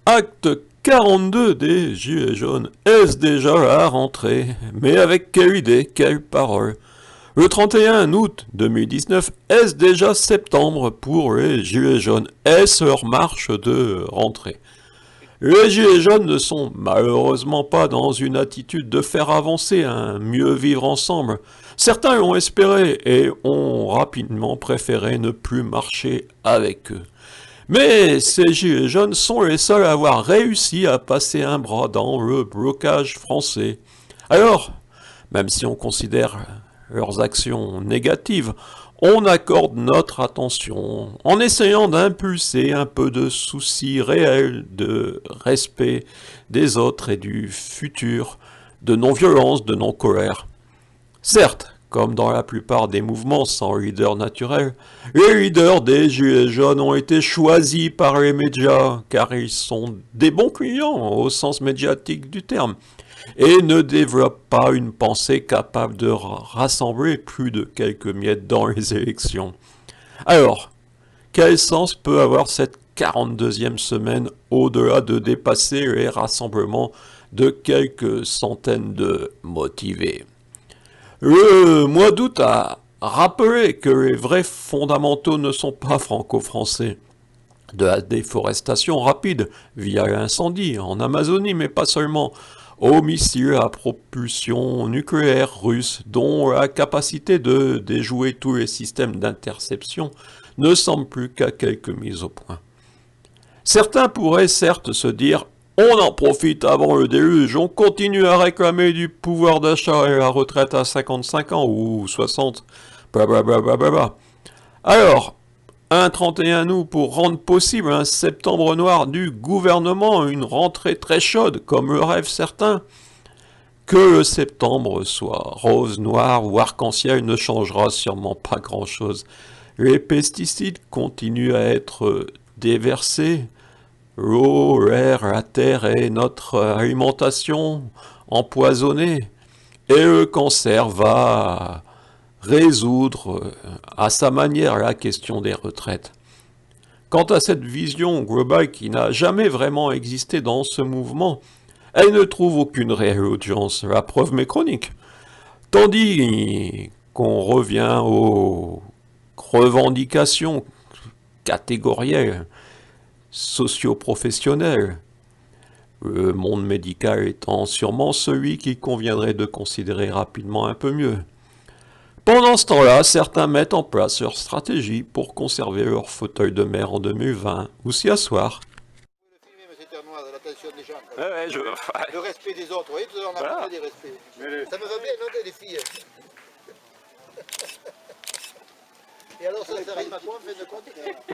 Acte 42 des Gilets jaunes. Est-ce déjà la rentrée? Mais avec quelle idée, quelle parole? Le 31 août 2019, est-ce déjà septembre pour les Gilets jaunes? Est-ce leur marche de rentrée? Les Gilets jaunes ne sont malheureusement pas dans une attitude de faire avancer un mieux vivre ensemble. Certains l'ont espéré et ont rapidement préféré ne plus marcher avec eux. Mais ces gilets jaunes sont les seuls à avoir réussi à passer un bras dans le blocage français. Alors, même si on considère leurs actions négatives, on accorde notre attention en essayant d'impulser un peu de souci réel de respect des autres et du futur, de non-violence, de non-colère. Certes, comme dans la plupart des mouvements sans leader naturel, les leaders des Gilets jaunes ont été choisis par les médias, car ils sont des bons clients au sens médiatique du terme, et ne développent pas une pensée capable de rassembler plus de quelques miettes dans les élections. Alors, quel sens peut avoir cette 42e semaine au-delà de dépasser les rassemblements de quelques centaines de motivés? Le mois d'août a rappelé que les vrais fondamentaux ne sont pas franco-français. De la déforestation rapide via l'incendie en Amazonie, mais pas seulement, aux missiles à propulsion nucléaire russe, dont la capacité de déjouer tous les systèmes d'interception ne semble plus qu'à quelques mises au point. Certains pourraient certes se dire on en profite avant le déluge, on continue à réclamer du pouvoir d'achat et la retraite à 55 ans ou 60, blablabla. Alors, un 31 août pour rendre possible un septembre noir du gouvernement, une rentrée très chaude, comme le rêvent certains. Que le septembre soit rose, noir ou arc-en-ciel ne changera sûrement pas grand-chose. Les pesticides continuent à être déversés. L'eau, l'air, la terre et notre alimentation empoisonnée. Et le cancer va résoudre à sa manière la question des retraites. Quant à cette vision globale qui n'a jamais vraiment existé dans ce mouvement, elle ne trouve aucune réelle audience, la preuve m'est chronique. Tandis qu'on revient aux revendications catégorielles, socio-professionnelles, le monde médical étant sûrement celui qu'il conviendrait de considérer rapidement un peu mieux. Pendant ce temps-là, certains mettent en place leur stratégie pour conserver leur fauteuil de maire en 2020 ou s'y asseoir. L'attention des gens. Ouais, Le respect des autres, vous voyez, tout à l'heure on a parlé des respects. Ça me va bien, non, les filles. Et alors ça rime à quoi en fin de compte?